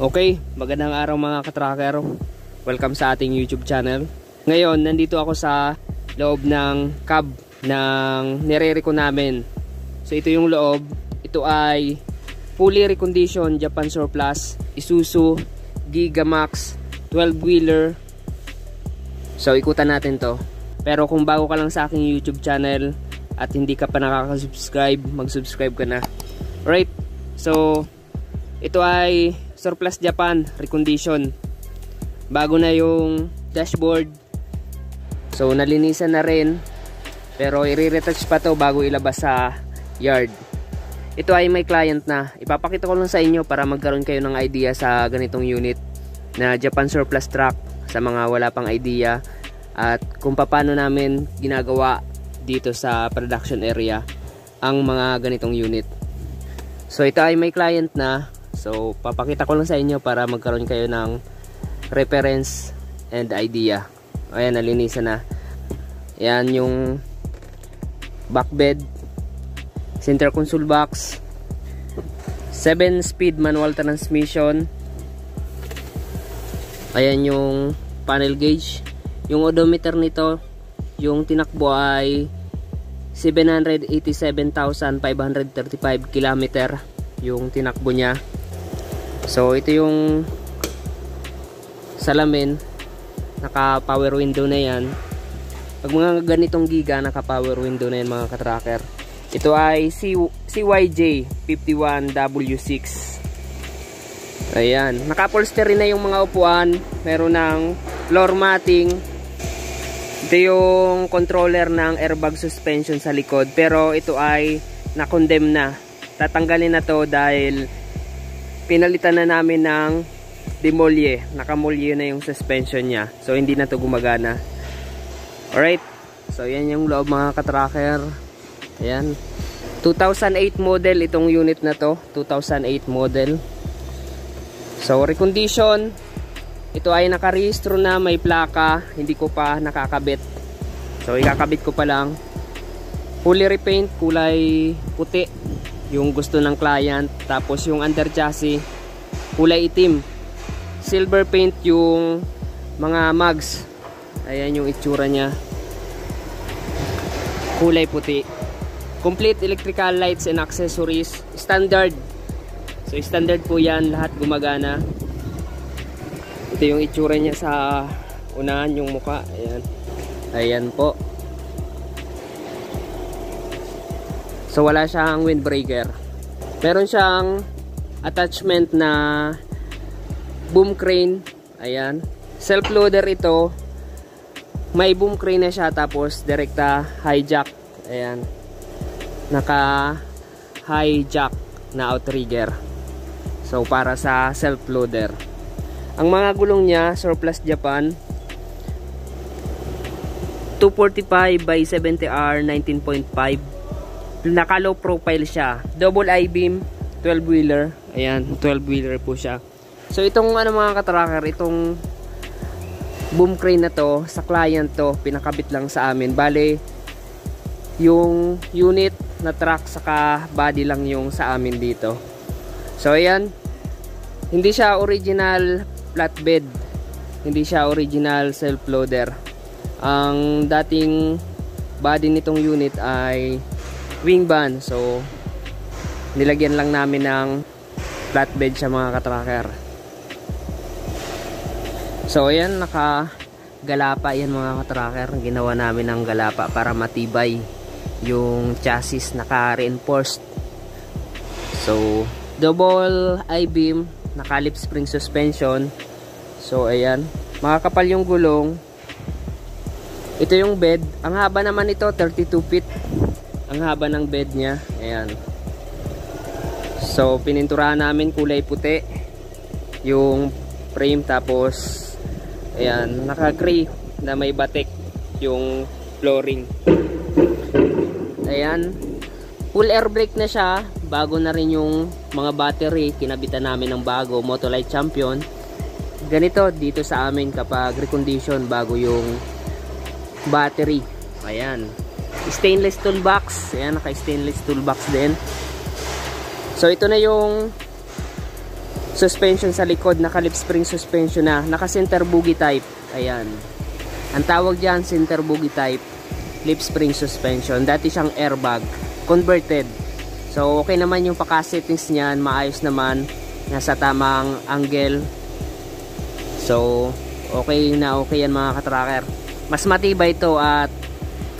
Okay, magandang araw mga katracker. Welcome sa ating YouTube channel. Ngayon, nandito ako sa loob ng cab ng nire-reco namin. So ito yung loob. Ito ay fully reconditioned Japan Surplus Isuzu Gigamax 12-wheeler. So ikutan natin to. Pero kung bago ka lang sa aking YouTube channel at hindi ka pa nakaka-subscribe, mag-subscribe ka na. Alright, so ito ay Surplus Japan recondition. Bago na yung dashboard. So nalinisan na rin. Pero i-retouch pa to bago ilabas sa yard. Ito ay may client na. Ipapakita ko lang sa inyo para magkaroon kayo ng idea sa ganitong unit na Japan Surplus truck sa mga wala pang idea at kung paano namin ginagawa dito sa production area ang mga ganitong unit. So ito ay may client na. So papakita ko lang sa inyo para magkaroon kayo ng reference and idea. Ayan, nalinisan na. Ayan yung back bed, center console box, 7-speed manual transmission. Ayan yung panel gauge. Yung odometer nito, yung tinakbo ay 787,535 km yung tinakbo niya. So ito yung salamin, naka power window na yan. Pag mga ganitong giga, naka power window na yan mga katracker. Ito ay CYJ 51W6. Ayan, naka-upholstery na yung mga upuan. Meron ng floor matting. Ito yung controller ng airbag suspension sa likod. Pero ito ay na-condemn na. Tatanggalin na to dahil pinalitan na namin ng demolye. Nakamolye na yung suspension niya. So hindi na to gumagana. Alright. So yan yung loob mga katracker. Ayan. 2008 model itong unit na to. 2008 model. So recondition. Ito ay nakarehistro na, may plaka. Hindi ko pa nakakabit. So ikakabit ko pa lang. Fully repaint, kulay puti yung gusto ng client. Tapos yung under chassis kulay itim. Silver paint yung mga mugs. Ayan yung itsura nya. Kulay puti. Complete electrical lights and accessories. Standard. So standard po yan, lahat gumagana. Ito yung itsura niya sa unahan, yung muka. Ayan. Ayan po. So wala siyang windbreaker. Meron siyang attachment na boom crane. Ayan. Self loader ito. May boom crane na siya, tapos direkta high jack. Ayan. Naka high jack na outrigger. So para sa self loader. Ang mga gulong niya, Surplus Japan, 245 by 70R 19.5. Naka low profile siya. Double I-beam 12-wheeler. Ayan, 12-wheeler po siya. So itong mga katracker, itong boom crane na to, sa client to, pinakabit lang sa amin. Bale, yung unit na truck saka body lang yung sa amin dito. So ayan, hindi siya original flatbed, hindi siya original self loader. Ang dating body nitong unit ay wing van. So nilagyan lang namin ng flatbed sa mga katracker. So ayan, naka galapa yan mga katracker. Ginawa namin ng galapa para matibay yung chassis, naka-reinforced. So double I-beam, naka lip spring suspension. So ayan, makakapal yung gulong. Ito yung bed. Ang haba naman ito, 32 feet ang haba ng bed nya. Ayan. So pininturahan namin kulay puti yung frame, tapos ayan, naka gray na may batik yung flooring. Ayan, full air brake na siya. Bago na rin yung mga battery, kinabitan namin ng bago, Motolite Champion. Ganito dito sa amin kapag recondition, bago yung battery. Ayan, stainless toolbox. Ayan, naka stainless toolbox din. So ito na yung suspension sa likod, naka lip spring suspension na, naka center bogie type. Ayan, ang tawag dyan center bogie type lip spring suspension. Dati siyang airbag converted. So okay naman yung paka-settings niyan, maayos naman, nasa tamang angle. So okay na okay yan mga katracker. Mas matibay ito at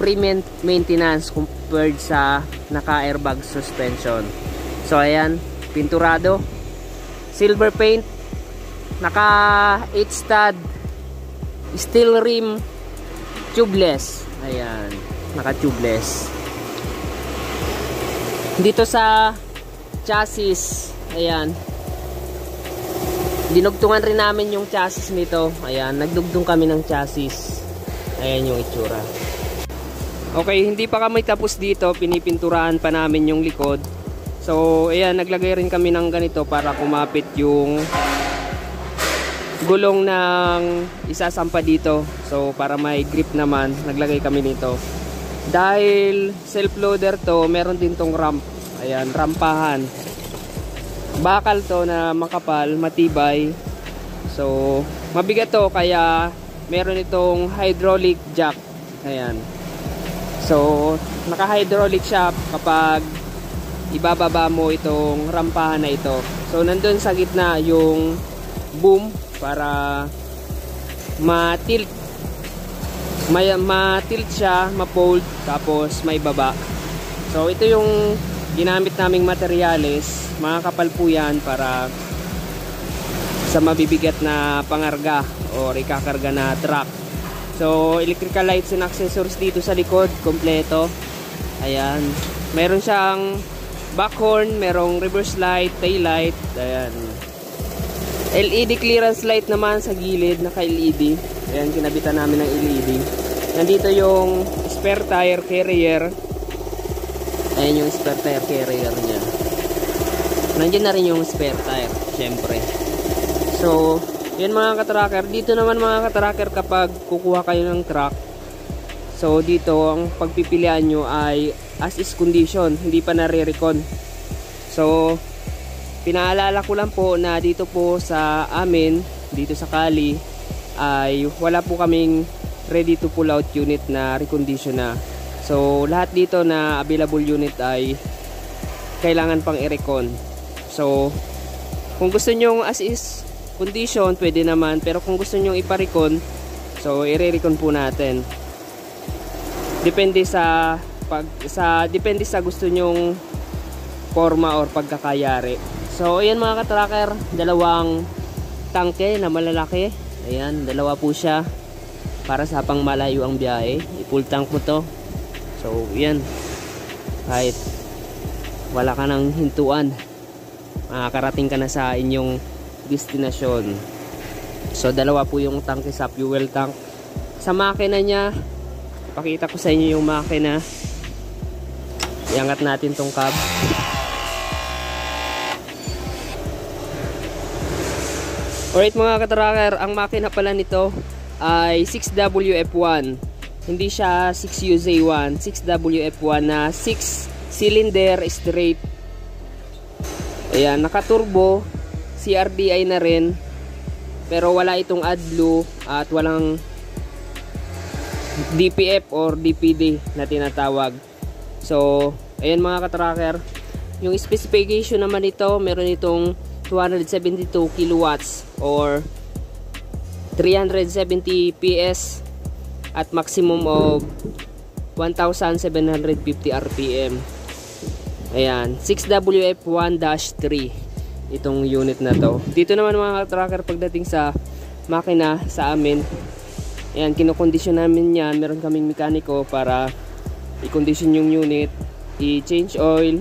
free maintenance compared sa naka airbag suspension. So ayan, pinturado, silver paint, naka 8 stud steel rim, tubeless. Ayan, naka tubeless. Dito sa chassis, ayan, dinugtungan rin namin yung chassis nito. Ayan, nagdugtong kami ng chassis. Ayan yung itsura. Okay, hindi pa kami tapos dito, pinipinturahan pa namin yung likod. So ayan, naglagay rin kami ng ganito para kumapit yung gulong ng isasampa dito. So para may grip naman, naglagay kami nito. Dahil self loader to, meron din tong ramp. Ayan, rampahan. Bakal to na makapal, matibay. So mabigat to, kaya meron itong hydraulic jack. Ayan. So naka hydraulic siya kapag ibababa mo itong rampahan na ito. So nandun sa gitna yung boom para ma-tilt siya, ma-fold, tapos may baba. So ito yung ginamit naming materyales, mga kapal po yan para sa mabibigat na pangarga o ikakarga na truck. So electrical lights and accessories dito sa likod, kompleto. Ayan, meron siyang backhorn, merong reverse light, tail light. Ayan, LED clearance light naman sa gilid, naka LED. Ayan, kinabitan namin ng LED. Nandito yung spare tire carrier. Ayan yung spare tire carrier niya. Nandiyan na rin yung spare tire, syempre. So yan mga katracker. Dito naman mga katracker, kapag kukuha kayo ng truck, so dito ang pagpipilian nyo ay as is condition, hindi pa nare-recon. So pinaalala ko lang po na dito po sa amin, dito sa Cali, ay wala po kaming ready to pull out unit na recondition na. So lahat dito na available unit ay kailangan pang i-recon. So kung gusto nyo as is condition, pwede naman, pero kung gusto nyo ipa-recon, so i-recon po natin. Depende sa depende sa gusto nyong forma or pagkakayari. So ayan mga katracker, dalawang tangke na malalaki. Ayan, dalawa po siya para sa pang malayo ang biyahe. I-full tank mo to. So ayan, kahit wala ka ng hintuan, makakarating ka na sa inyong destinasyon. So dalawa po yung tangke sa fuel tank. Sa makina niya, pakita ko sa inyo yung makina. Iangat natin tong cab. Alright mga katracker, ang makina pala nito ay 6WF1. Hindi siya 6UZ1, 6WF1 na 6 cylinder straight. Ayan, naka-turbo, CRDI na rin, pero wala itong AdBlue at walang DPF or DPD na tinatawag. So ayan mga katracker, yung specification naman ito, meron itong 272 kilowatts or 370 PS at maximum of 1750 RPM. Ayan, 6WF1-3 itong unit na to. Dito naman mga tracker, pagdating sa makina sa amin, ayan, kinokondisyon namin yan. Meron kaming mekaniko para i-condition yung unit, i-change oil,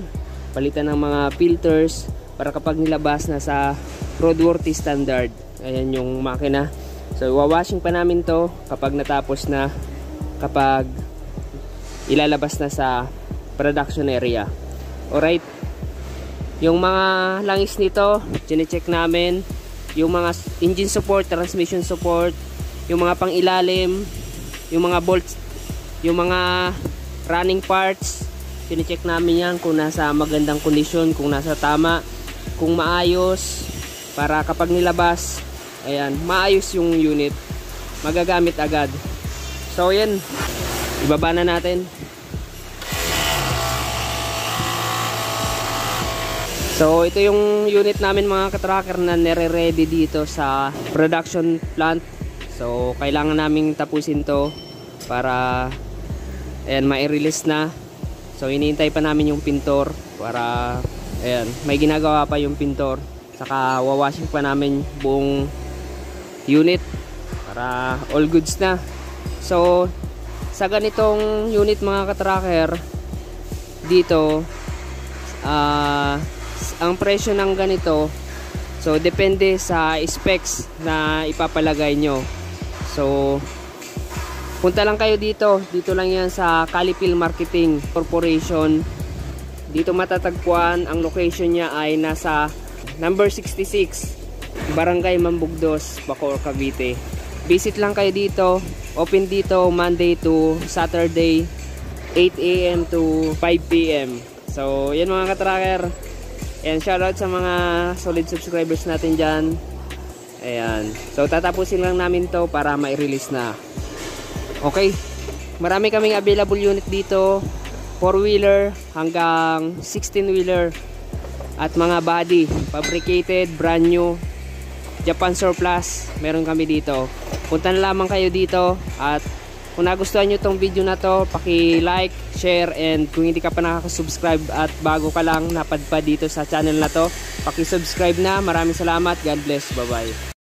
palitan ng mga filters para kapag nilabas na sa roadworthy standard. Ayan yung makina. So wawashing pa namin to kapag natapos na, kapag ilalabas na sa production area. Alright, yung mga langis nito chine-check namin, yung mga engine support, transmission support, yung mga pang ilalim, yung mga bolts, yung mga running parts, chine-check namin yan kung nasa magandang kondisyon, kung nasa tama, kung maayos. para kapag nilabas, ayan, maayos yung unit, magagamit agad. So yan, ibaba na natin. So ito yung unit namin mga katracker na nire-ready dito sa production plant. So kailangan naming tapusin to para ayan, mai-release na. So hinihintay pa namin yung pintor para ayan, may ginagawa pa yung pintor. Saka wawashing pa namin buong unit para all goods na. So sa ganitong unit mga katracker dito, ang presyo ng ganito, so depende sa specs na ipapalagay nyo. So punta lang kayo dito lang yan sa Calipil Marketing Corporation. Dito matatagpuan, ang location niya ay nasa number 66 Barangay Mambugdos, Bacoor, Cavite. Visit lang kayo dito. Open dito Monday to Saturday 8 AM to 5 PM. So yan mga katracker, and shoutout sa mga solid subscribers natin dyan. Ayan. So tatapusin lang namin to para ma-release na. Okay. Marami kaming available unit dito. 4-wheeler hanggang 16-wheeler. At mga body. Fabricated, brand new. Japan surplus. Meron kami dito. Punta na lamang kayo dito. At kung nagustuhan nyo tong video na to, paki-like, share, and kung hindi ka pa nakaka-subscribe at bago ka lang napadpad dito sa channel na to, paki-subscribe na. Maraming salamat. God bless. Bye-bye.